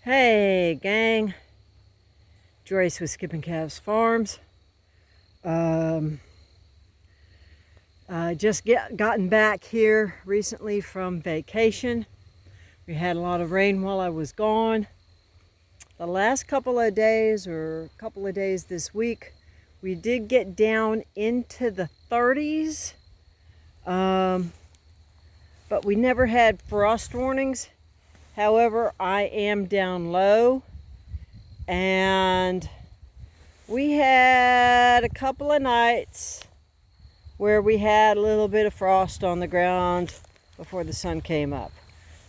Hey gang, Joyce with Skipping Calves Farms. I just gotten back here recently from vacation. We had a lot of rain while I was gone. The last couple of days, or a couple of days this week, we did get down into the 30s, but we never had frost warnings. However, I am down low, and we had a couple of nights where we had a little bit of frost on the ground before the sun came up.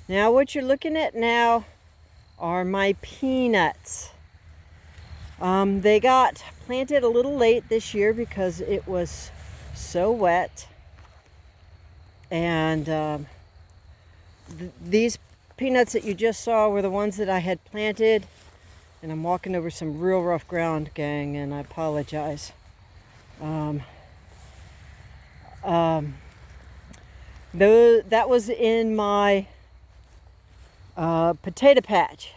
Now what you're looking at now are my peanuts. They got planted a little late this year because it was so wet, and these peanuts that you just saw were the ones that I had planted, and I'm walking over some real rough ground, gang, and I apologize. That was in my potato patch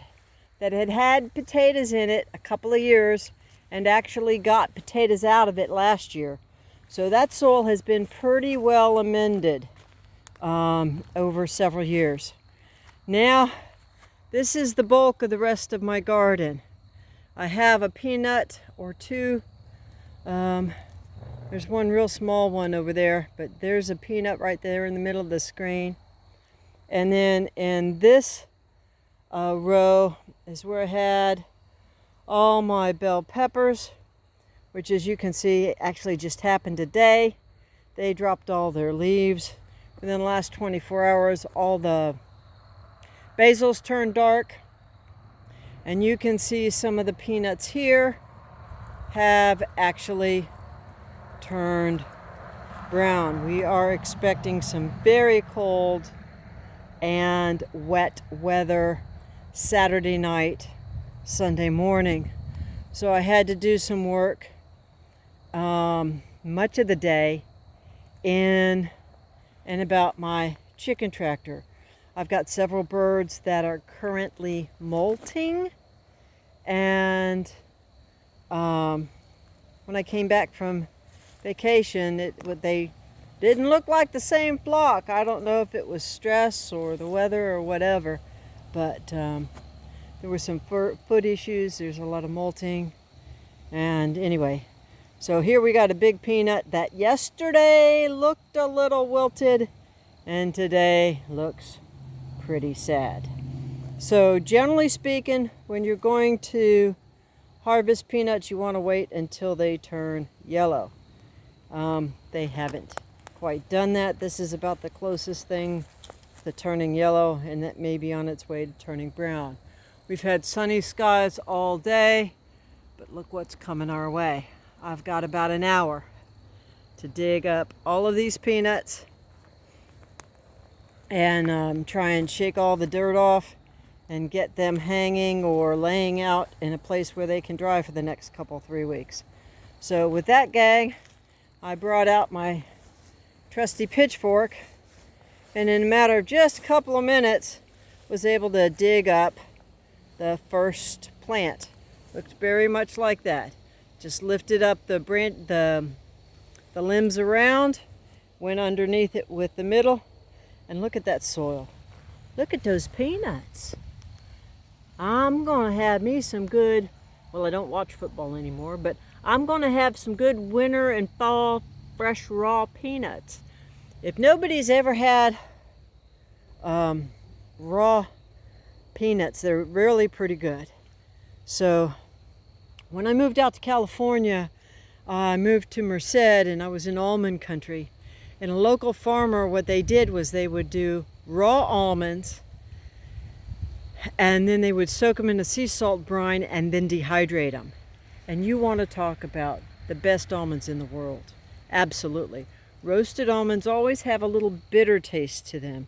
that had potatoes in it a couple of years and actually got potatoes out of it last year. So that soil has been pretty well amended over several years. Now, this is the bulk of the rest of my garden. I have a peanut or two. There's one real small one over there, but there's a peanut right there in the middle of the screen. And then in this row is where I had all my bell peppers, which, as you can see, actually just happened today. They dropped all their leaves. Within the last 24 hours, all the basils turned dark, and you can see some of the peanuts here have actually turned brown. We are expecting some very cold and wet weather Saturday night, Sunday morning. So I had to do some work much of the day in and about my chicken tractor. I've got several birds that are currently molting, and when I came back from vacation, they didn't look like the same flock. I don't know if it was stress or the weather or whatever, but there were some foot issues. There's a lot of molting, and anyway, so here we got a big peanut that yesterday looked a little wilted and today looks pretty sad. So generally speaking, when you're going to harvest peanuts, you want to wait until they turn yellow. They haven't quite done that. This is about the closest thing to turning yellow, and that may be on its way to turning brown. We've had sunny skies all day, but look what's coming our way. I've got about an hour to dig up all of these peanuts and try and shake all the dirt off and get them hanging or laying out in a place where they can dry for the next couple, 3 weeks. So with that, gang, I brought out my trusty pitchfork, and in a matter of just a couple of minutes was able to dig up the first plant. Looks very much like that. Just lifted up the limbs around, went underneath it with the middle, and look at that soil. Look at those peanuts. I'm gonna have me some good, well, I don't watch football anymore, but I'm gonna have some good winter and fall fresh raw peanuts. If nobody's ever had raw peanuts, they're really pretty good. So when I moved out to California, I moved to Merced, and I was in almond country. And a local farmer, what they did was they would do raw almonds, and then they would soak them in a sea salt brine and then dehydrate them. And you want to talk about the best almonds in the world. Absolutely. Roasted almonds always have a little bitter taste to them.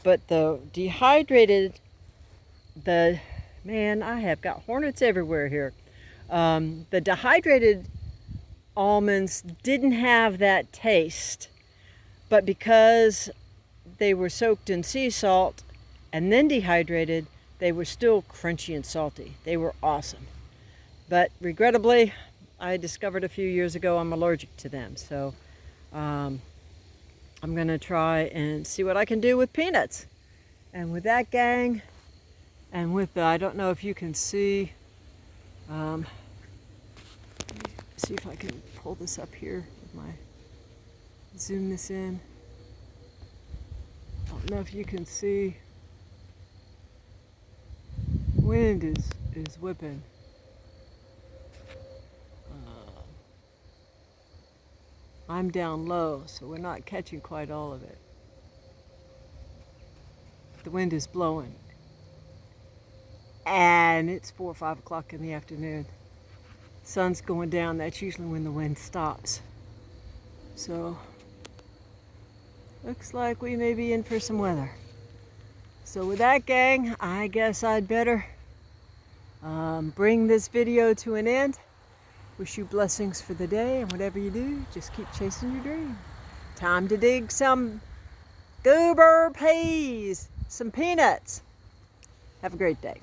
But the dehydrated, man, I have got hornets everywhere here. The dehydrated almonds didn't have that taste, but because they were soaked in sea salt and then dehydrated, they were still crunchy and salty. They were awesome. But regrettably, I discovered a few years ago I'm allergic to them. So I'm going to try and see what I can do with peanuts. And with that, gang, and with I don't know if you can see, see if I can pull this up here with my, zoom this in. I don't know if you can see, wind is whipping. I'm down low, so we're not catching quite all of it. The wind is blowing. And it's 4 or 5 o'clock in the afternoon. Sun's going down, that's usually when the wind stops. So, looks like we may be in for some weather. So with that, gang, I guess I'd better bring this video to an end. Wish you blessings for the day, and whatever you do, just keep chasing your dream. Time to dig some goober peas, some peanuts. Have a great day.